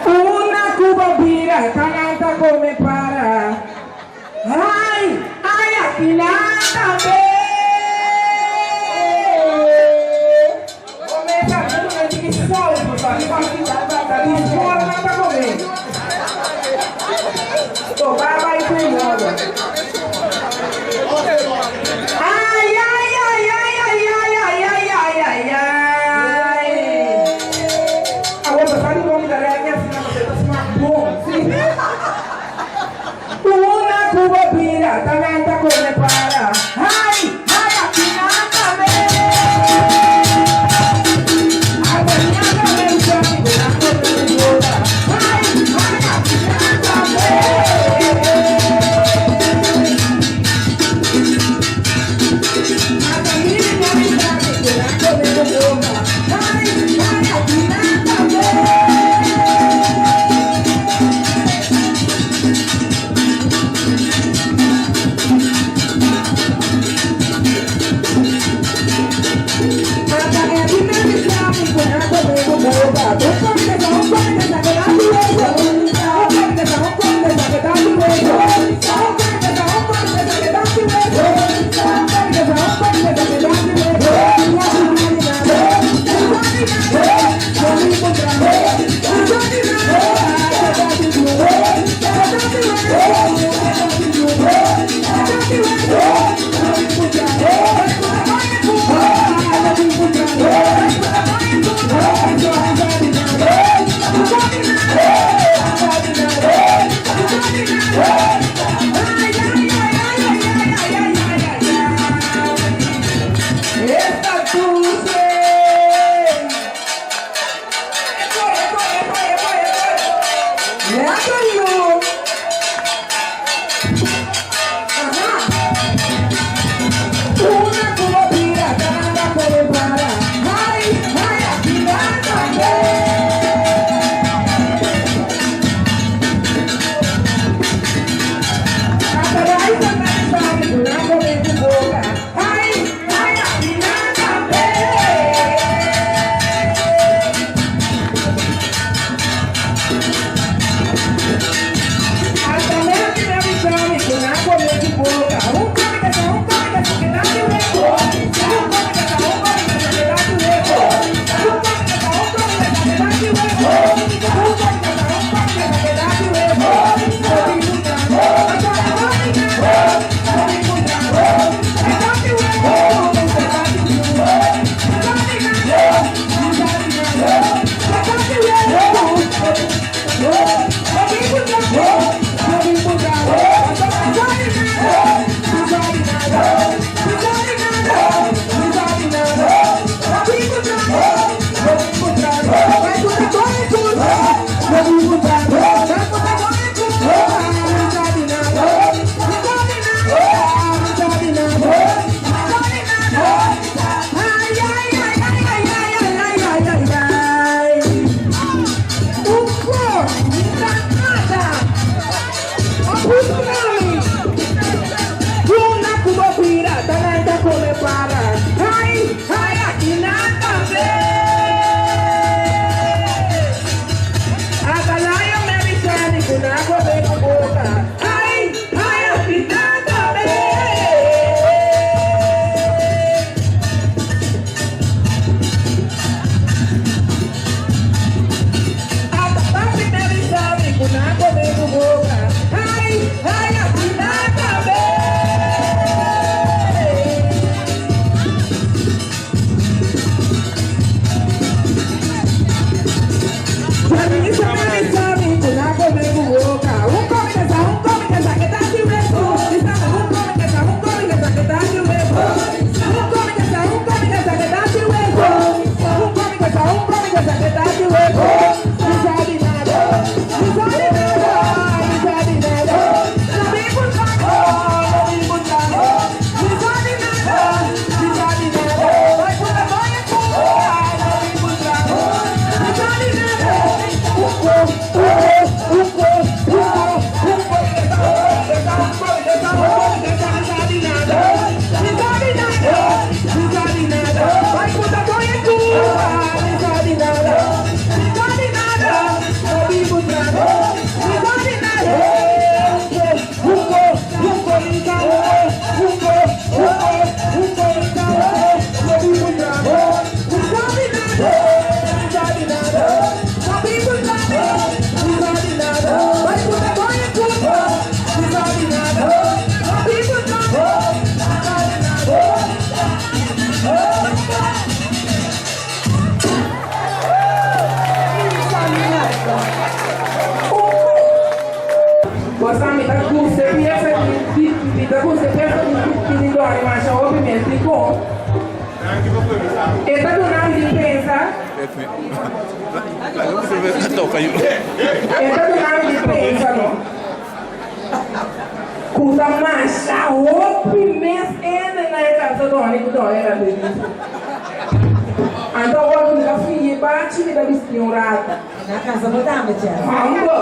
Una cubabira tan alta come para. Ay, ay, afinada, começa a ver que solto, sabe? De fora não tá comendo. Tô vai por moda. Ai, ai, ai, ai, ai, ai, ai, ai, ai, ai, ai. A outra sabe o nome da minha filha, você tá se matando, sim? Una cubabira tan alta come para. Ay, ay, afinada, Kuda masha hopi mes ene na eka so do ani kuda era dele. Anda o que da filha bate me da bistinhorada. Na casa botava tia. Mambo.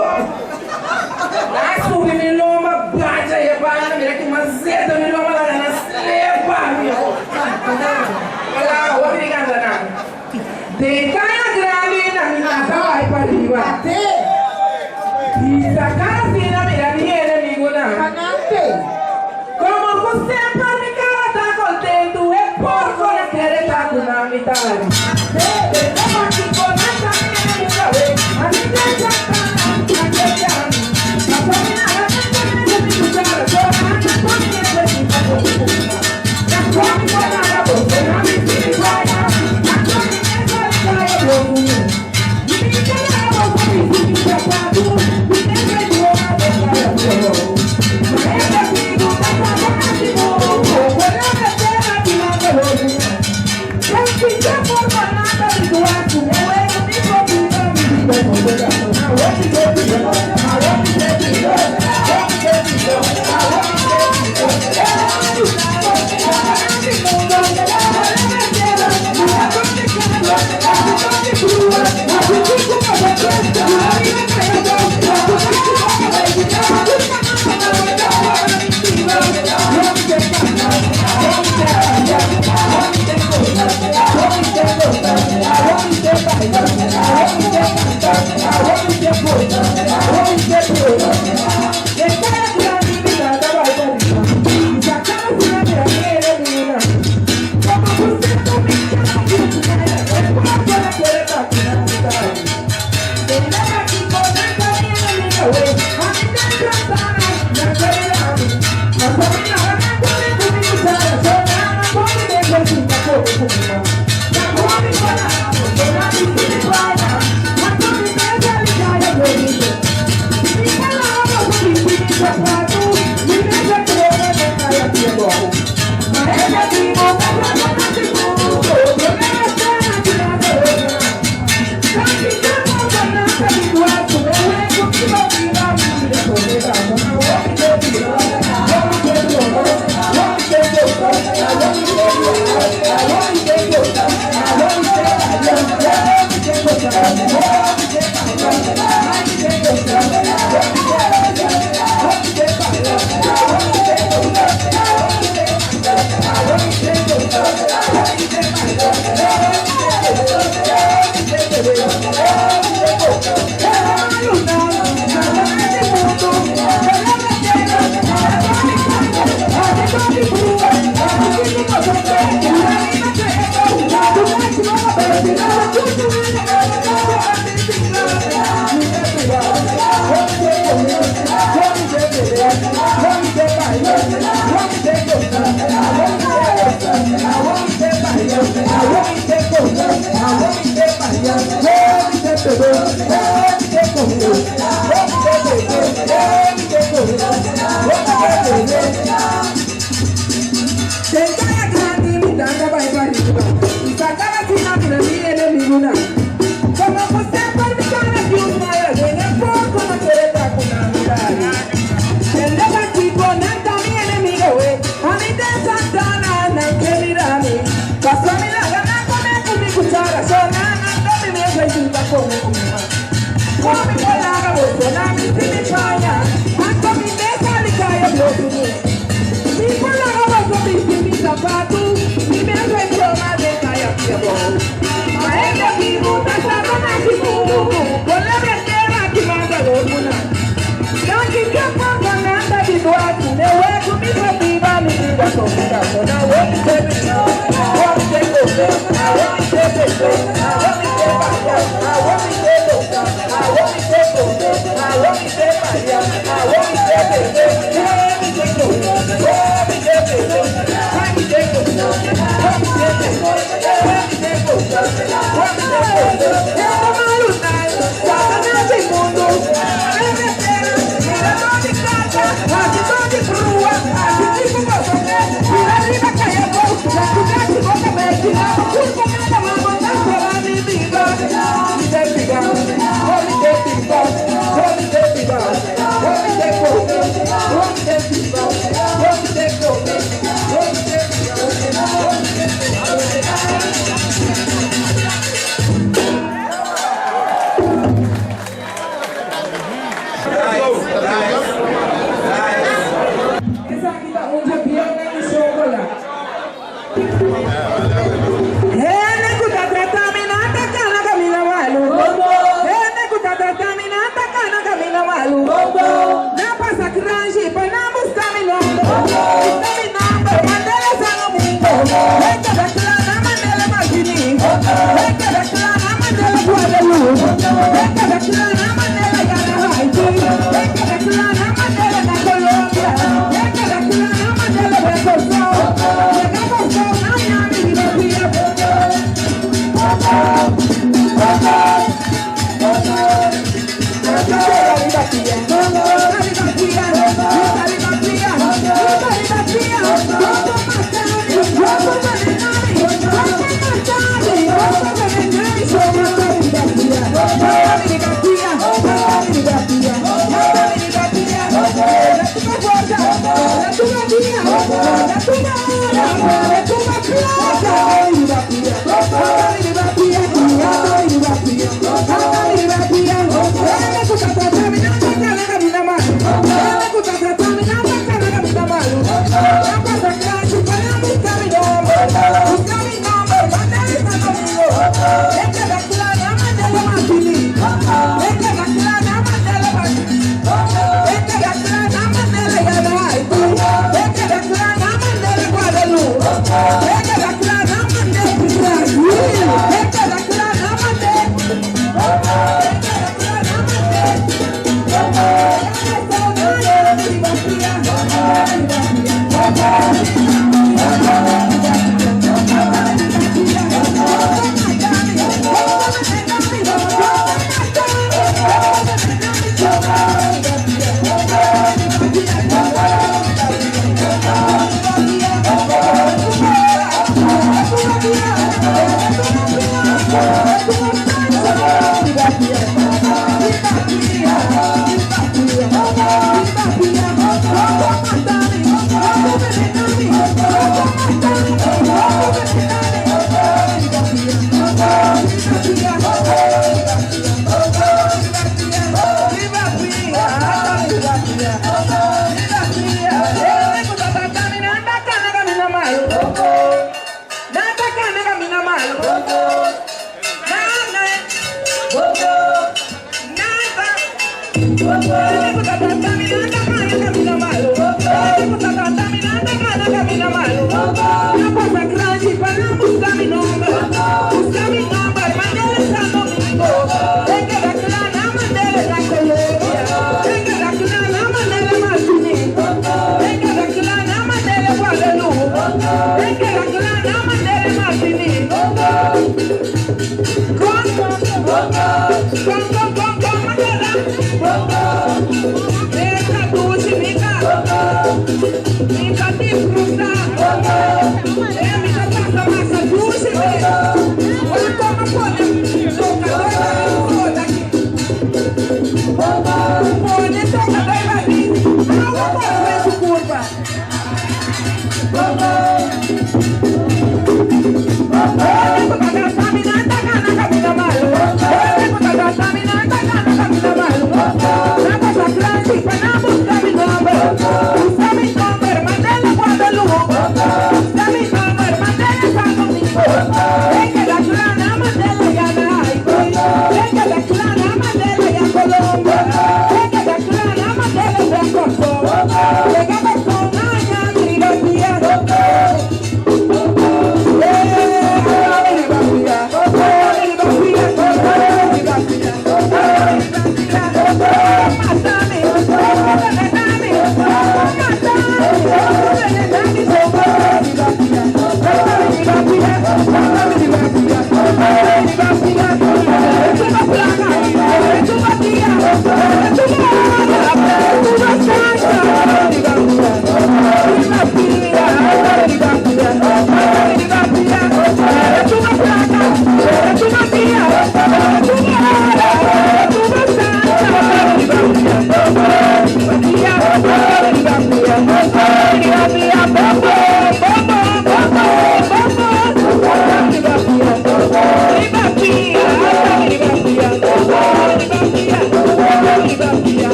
Ai subi me loma bate aí para mira que mazeta me loma lá na slepa meu. Olha, o obrigado na. De cara grave na minha vai para riba. E sacar na mira ni inimigo na. Como você para me cara tá contento é porco na querer tá com na mitad. Como aqui com essa minha cabeça, a gente já tá na querer. A família é muito cara, só a família é muito na come com nada você na me vai na família vai eu me cara você me preparado me deixa de uma vez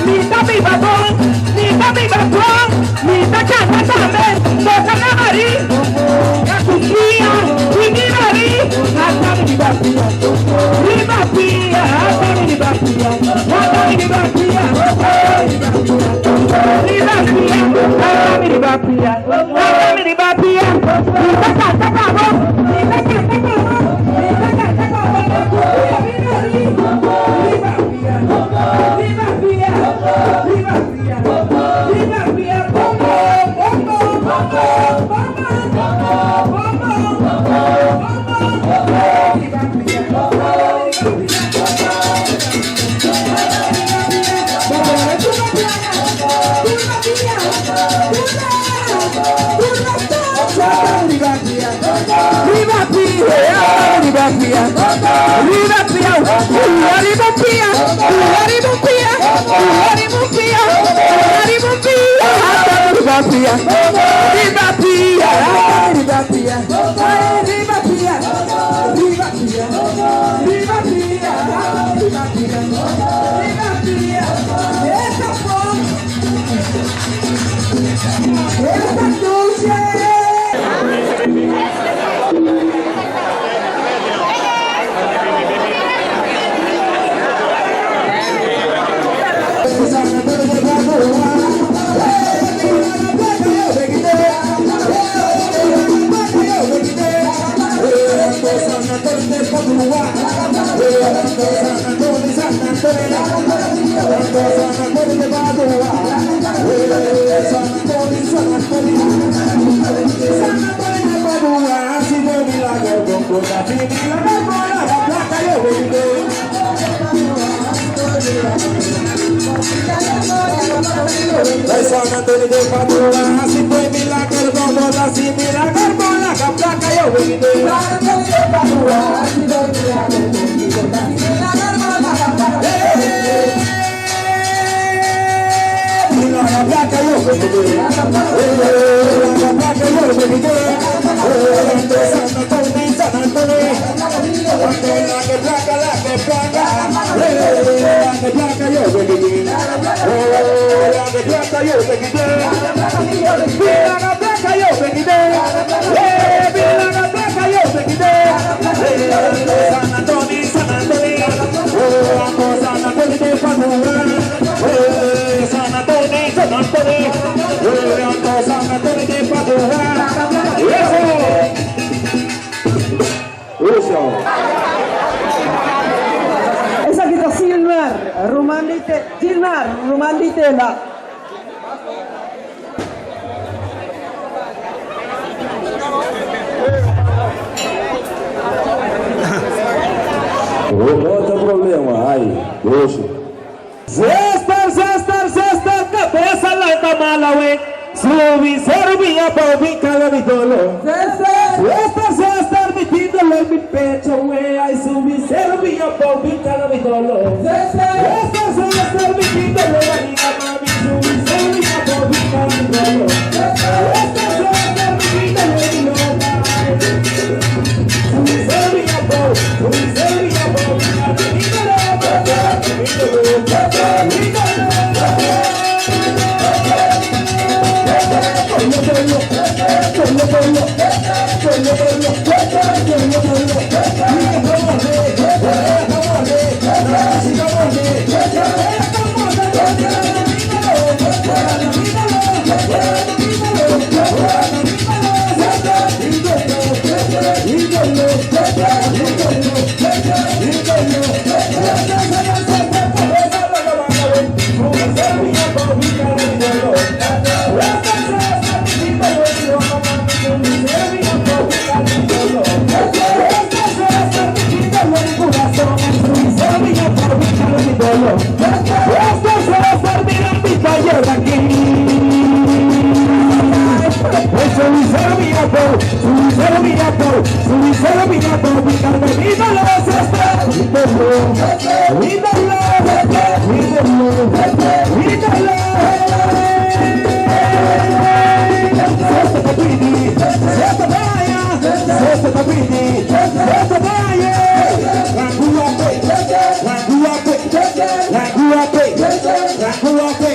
Nita mi batón, Nita canta también, toca la Mari, la cuchilla, y mi Mari, hasta mi batía, hasta mi batía, San Antonio de Padua, así fue milagro, como así milagro, con la capla cayó, vente. San Antonio de Padua, así fue milagro, como así milagro, con la capla cayó, vente. La capla cayó, vente. San Antonio, San Antonio, cuando la que placa, la que placa, yo vente. La plata yo te quité, mira la plata yo te quité, mira la plata yo te quité. San Antonio, San Antonio, San Antonio de Padua, San Antonio, San Antonio, San Antonio de Padua. Eso. Esa kita Silmar, Romandite la. Outro problema, aí, hoje. Sexta, cabeça lá da Malawi. Subi, servia, palmi, cara de dolo. Sexta, metido lá no pecho, ué. Aí subi, servia, palmi, cara de dolo. Sexta, metido lá na minha mami. Subi, servia, palmi, cara de dolo. Sexta, metido lá no meu pai. Subi, servia, palmi, cara de dolo. Raguape, Raguape,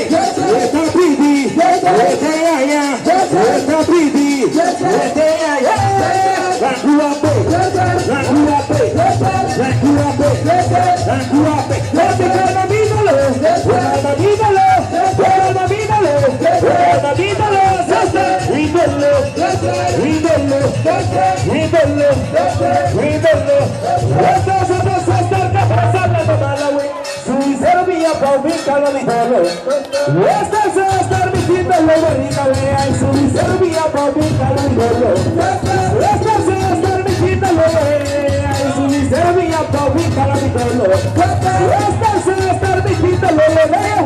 Eta Pidi, Eta Yaya, Eta Pidi, Eta Yaya, Raguape, Raguape, Raguape, Raguape, Ramídalo, Ramídalo, Ramídalo, Ramídalo, Rídalo, Rídalo, Rídalo, Rídalo, Serbia, Paulica, la Vitalo. Esta se está metiendo la barriga, vea, y su Serbia, Paulica, la Vitalo. Esta se está metiendo la barriga, y su Serbia, Paulica, la Vitalo. Esta se está metiendo la barriga,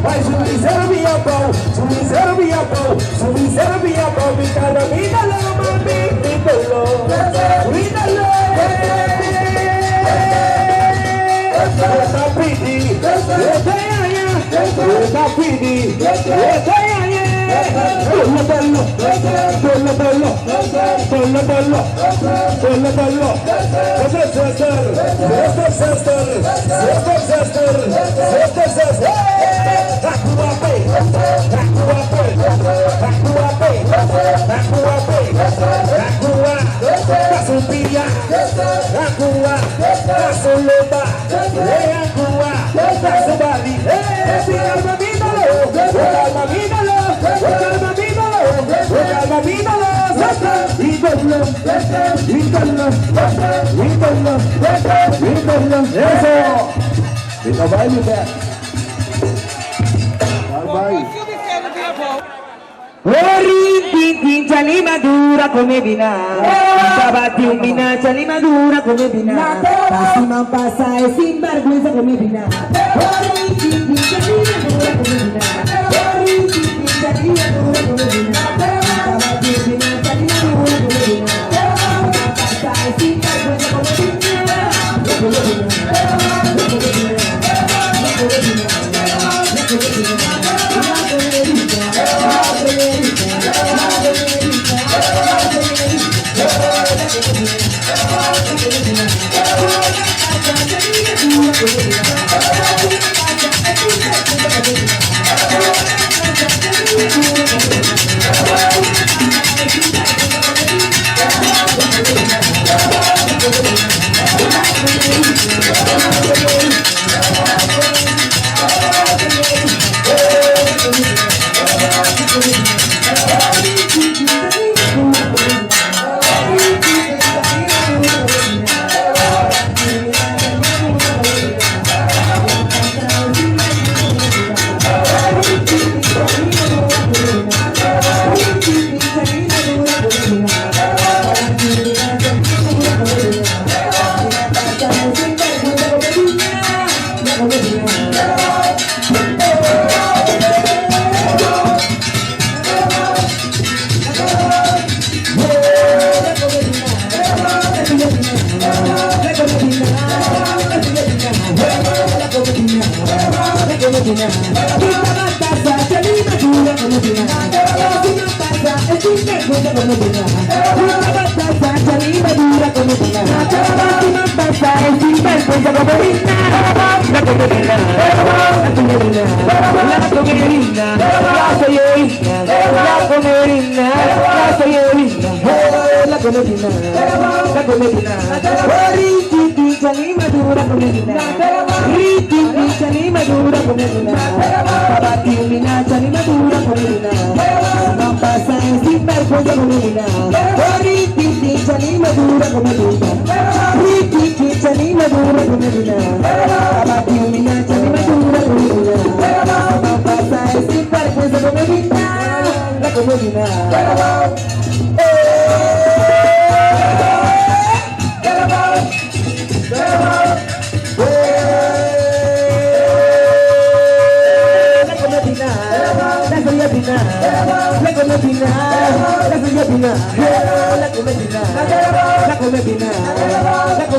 ay, su Serbia, Pau, su Serbia, Pau, su Serbia, Paulica, la Vitalo, mami, Vitalo, Vitalo. Eta Pidi, Eta Yaya, Eta Pidi, Eta Yaya. Bello, bello, bello, bello, bello, bello, bello, bello. Sister, sister, sister, sister, sister, sister, sister. Rakuape, Rakuape, Rakuape, Rakuape, Rakua, Kasupia, Rakua, Kasulota, Rakua, Kasubali, Armamidalo, Armamidalo, Armamidalo, Armamidalo, Ídolo, ídolo, ídolo, ídolo. Eso. Fica baile, Beto. Vai. Chali madura come vina, Sabati umina, chali madura come vina, Pasi mampasa e sinvergüenza come vina. Chali madura come vina, chali madura come vina, Sabati umina, chali madura come vina, mampasa e sinvergüenza come vina, come vina,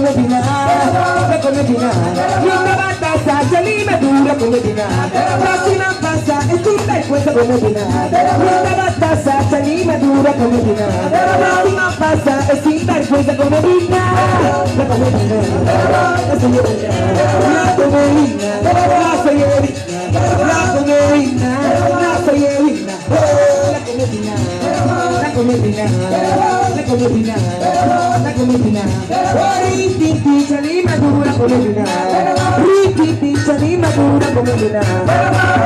come bina, come bina. Linda batasa, jali madura come bina. Prossima passa e tutta è questa come bina. Linda batasa, jali madura come bina. Prossima passa e tutta è questa come bina. La come bina, la signorina, la come bina, la signorina, la come bina, la signorina, la come bina, la come bina, la come bina, la come bina. Riti jali madura come bina, riti jali madura come bina.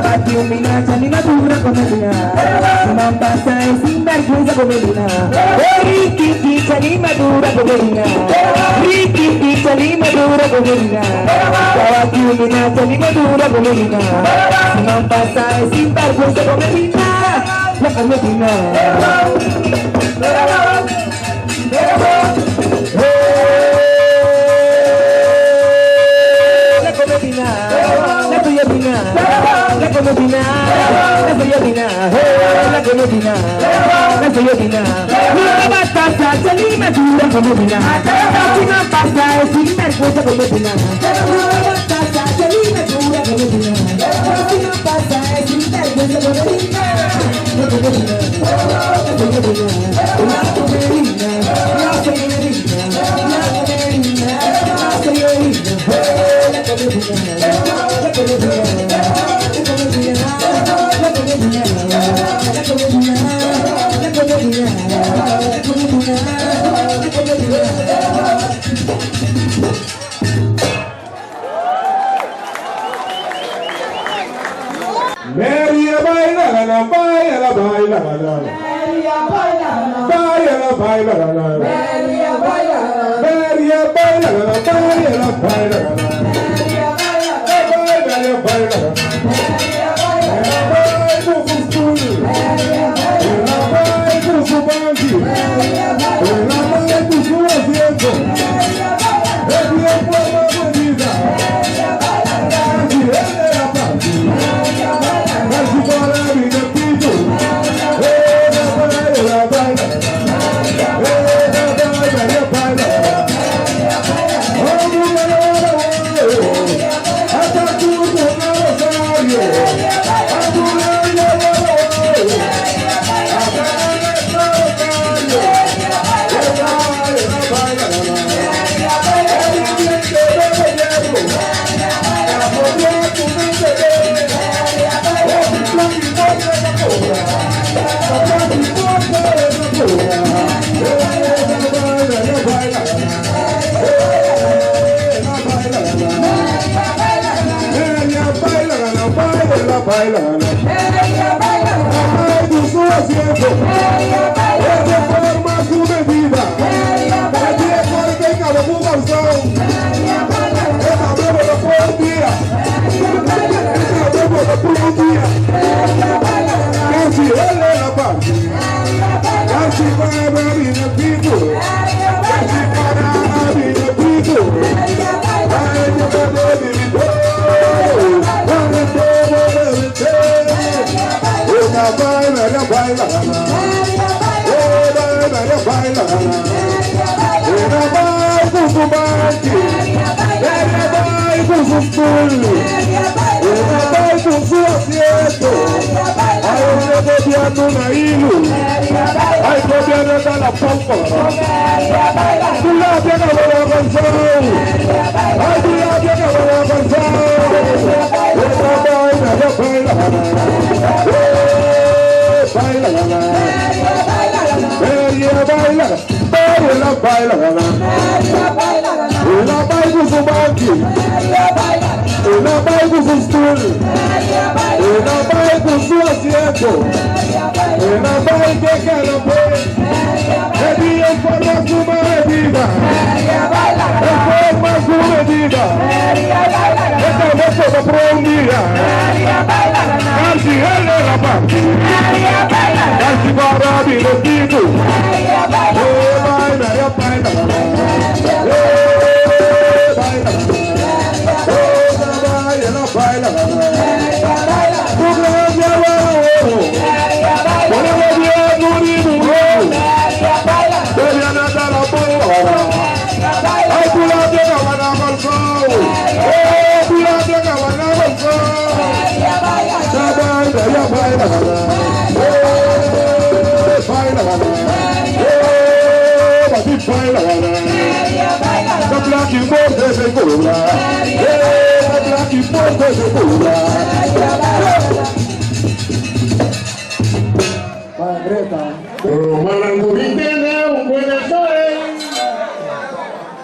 Bati umina jali madura come bina. Imam passa e sinvergüenza come bina. Riti jali madura come bina. Riti jali madura come bina. Bati umina jali madura come bina. Imam passa e sinvergüenza come bina. La come bina. La come bina, la tuya bina, la come bina, la tuya bina, la come bina, la tuya bina. La batasa, jali madura come bina. Prossima passa e sinvergüenza come bina. La batasa, jali madura come bina. Prossima passa e sinvergüenza come bina. La come bina, la tuya bina, la come bina, la signorina, la come bina, la signorina. Maria baila la baila la baila la Maria baila, baila la baila la Maria baila, Maria baila la baila la baila la Maria baila, baila la baila la Maria baila, baila com fustule Maria baila, ela vai com subanque Maria baila, ela vai com sua vento Maria baila, é minha forma bonita Maria baila, se ela era parte Maria baila, mas se fora minha pito ela baila ela baila ela baila vamos melhorar até tudo no rosário a mulher baila, Maria baila, ai do seu asiento, é de forma comedida, é de cor que cada bugalzão, é da beba da por dia, é da beba da por dia, cante ele na parte, cante para a minha vida, cante para a minha vida, ai de beba de vida. Ela baila, ela baila, ela baila, ela vai com fumante, ela vai com fustule, ela vai com sua assento, aí eu governo na ilha, aí governo da la pompa, do lado é a canção, aí do lado é a canção, ela baila, ela baila, baila, Maria baila, ela baila, ela vai com subanque, ela vai com fustule, ela vai com sua assento, ela vai que cada vez, é de forma comedida, é forma comedida, é cabeça da prendida, cante ele na parte, cante para a vida do baila, baila, baila,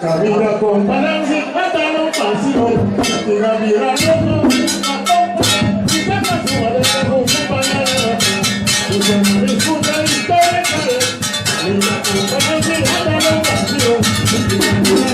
Camina con balance, atalo pasión, y la vida loco, y saca su madera con su pañalera, y cuando disfruta y todo cae, camina con balance, atalo pasión, y la vida loco,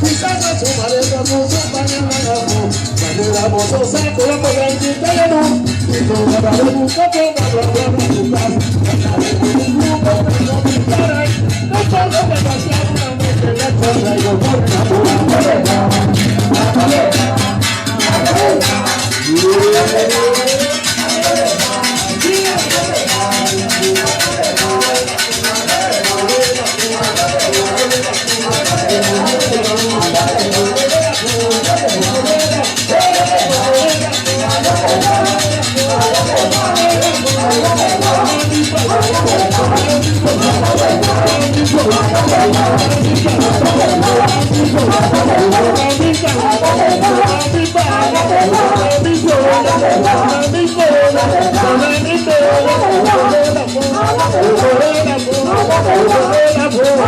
y saca su madera con su pañalera, Corona, Bye.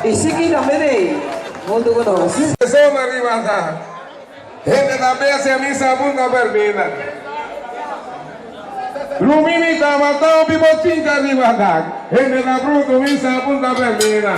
Isikina mere, molto conosci. Sono arrivata e nella mia misa punta per me. Lumini da matò pipotinga arrivata e nella brutta misa punta per me.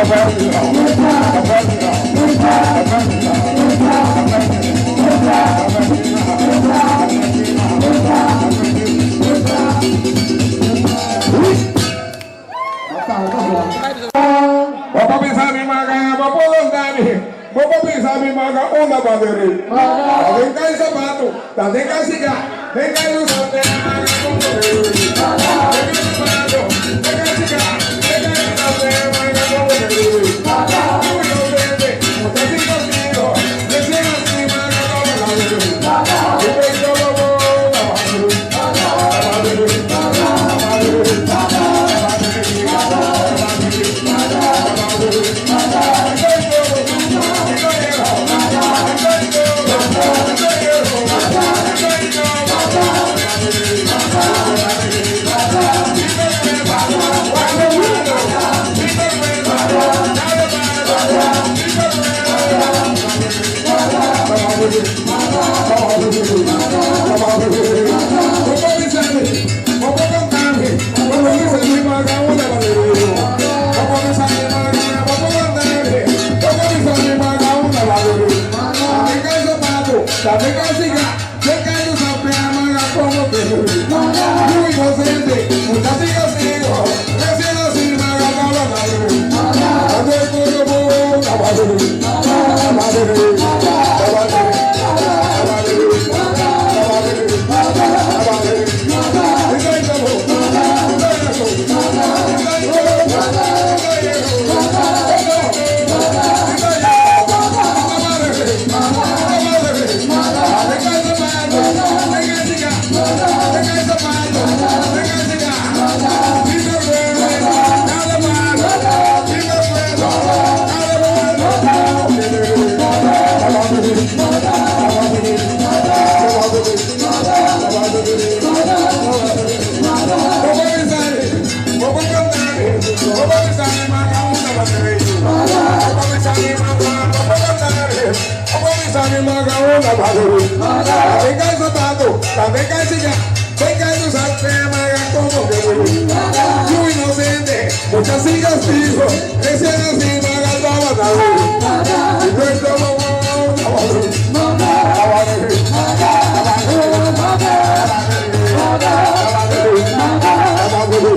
Abertura. Bobo bisa mi maga una badere. Venga el zapato, la venga siga, venga el usante maga como badere. Venga el zapato, venga siga, venga el usante maga como badere. Muy inocente, no te sigo contigo, decía así maga como badere. Y venga bobo, la badere, la badere, la badere, la la venga siga, venga y usa maga como badere. Muy inocente, muchas sigas sigo, recién así maga como badere. Ande como la badere, la badere, la badere, la badere, la badere, la badere. Venga el zapato, la venga el cigarro, venga el usante maga como badere. Muy inocente, muchas sigas dijo, recién así maga como badere. Y nuestro bobo, la badere, la badere, la badere, la badere, la badere.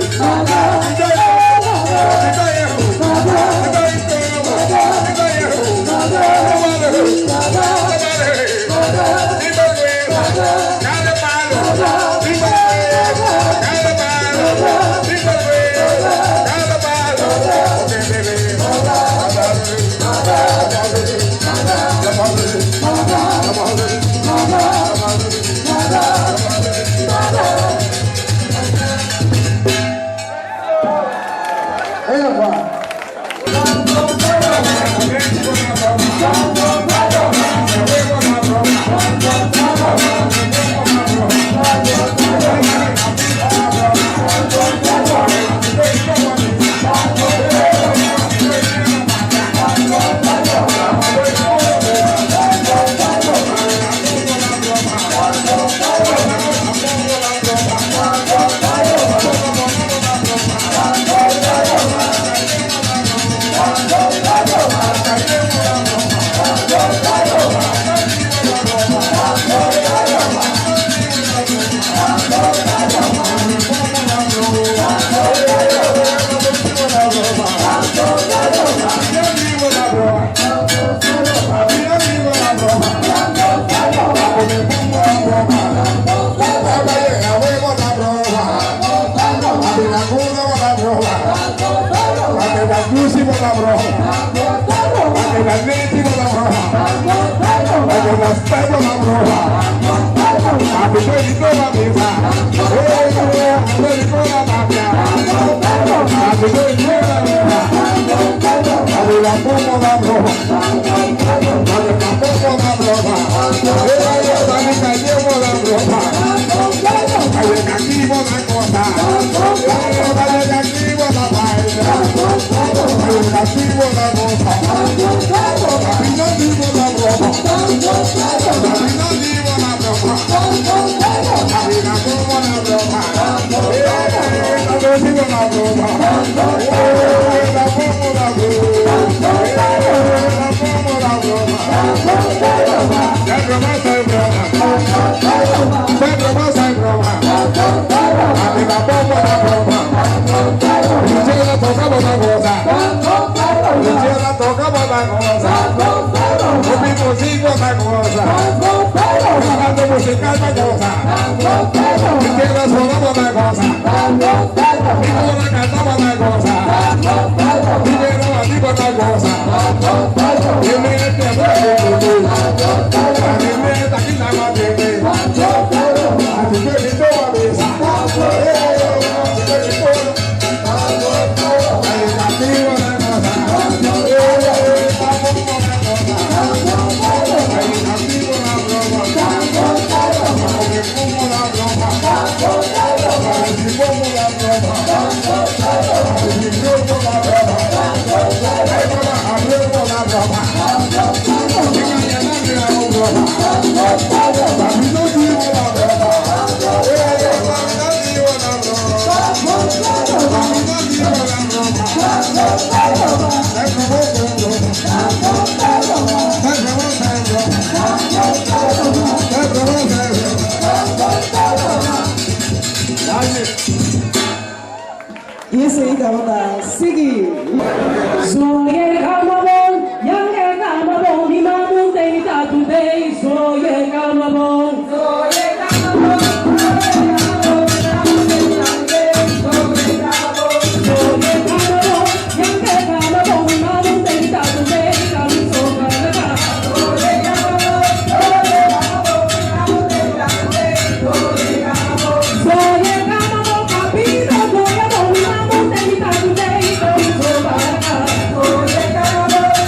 Toca Yes, I got Siggy. Soye kamabon, yange kamabon, imamu teita today. Soye kamabon, soye kamabon, soye kamabon, yange kamabon, imamu teita today. Kami soka leka. Soye kamabon, imamu teita today. Soye kamabon, soye kamabon, kapito soye kamabon, imamu teita today. Kami soka leka. Soye kamabon.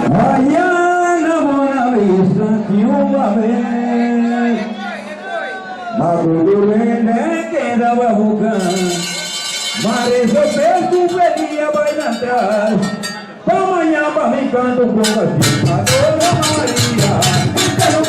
Mañana buena vista tiúmbame, madurulene quedaba buscar, marezo tu venía bailar, pa mañana pa mi canto con así, adora María, pero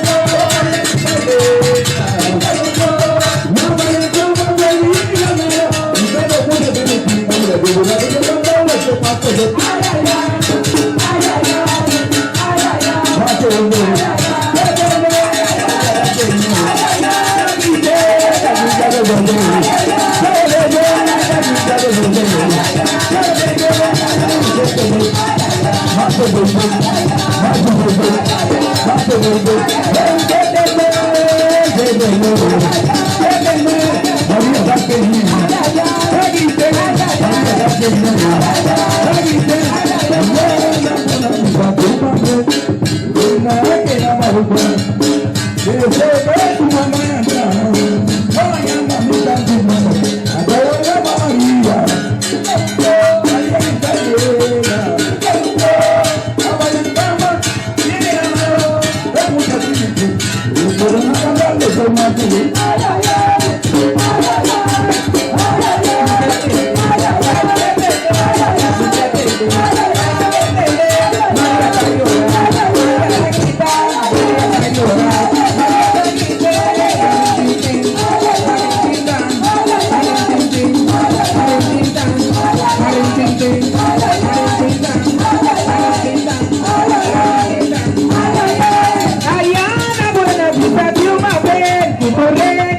Ayana buena vista de una vez, corre.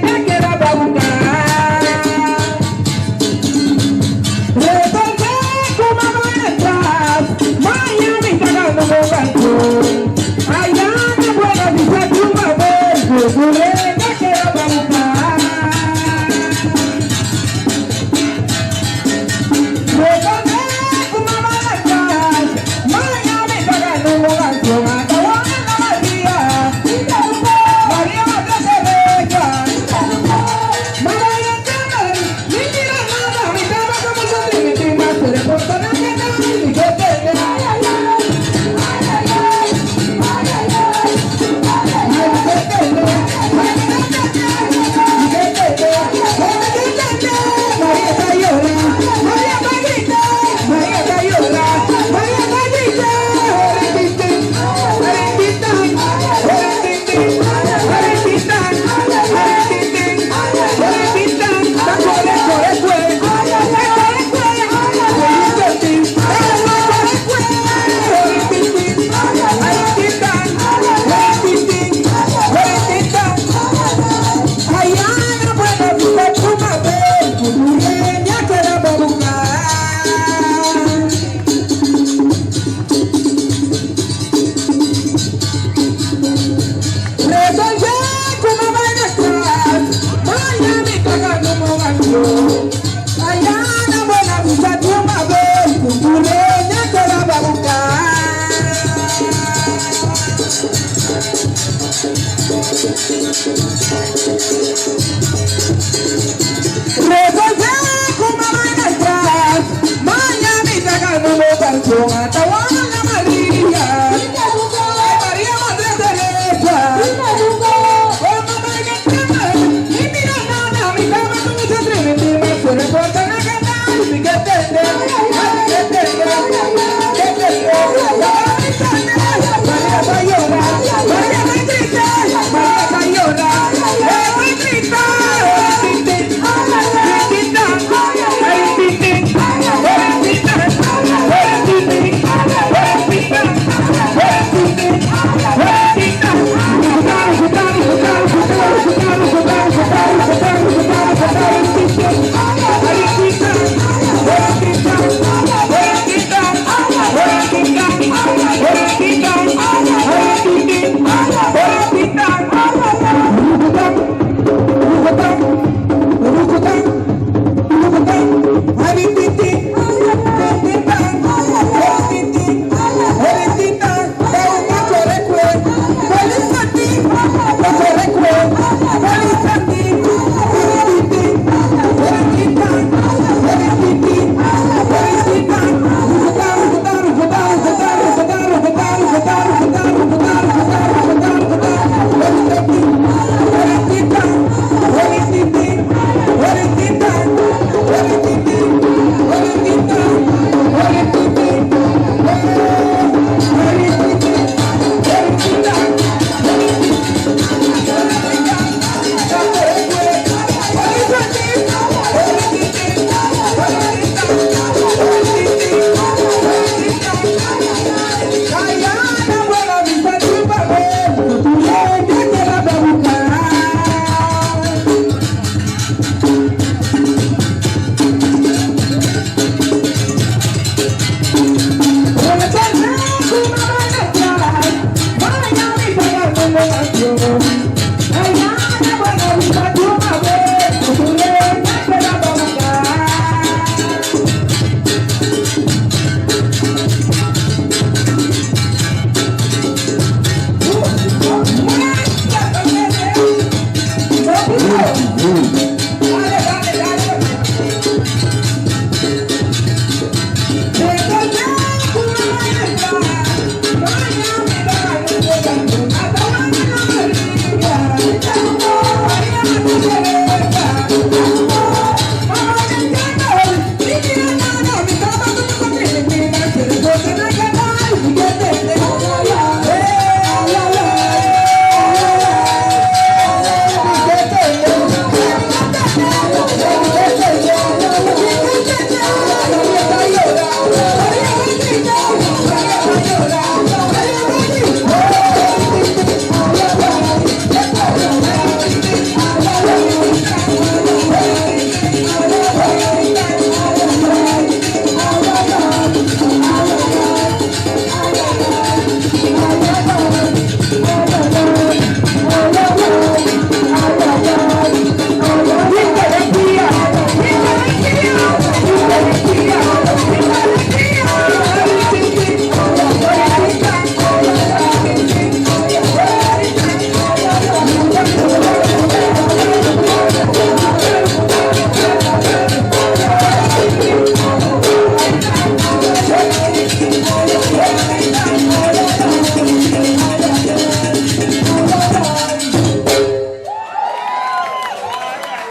Revolver como a mãe na estrada, mañanita ganando canción a Tawana María. María Madre Teresa. Como mãe na estrada, y mira nana, mi cama tú mucho tremendo, me suena por tan a cantar, y que María va a llorar, María va a gritar, María va a llorar, va a gritar. Yo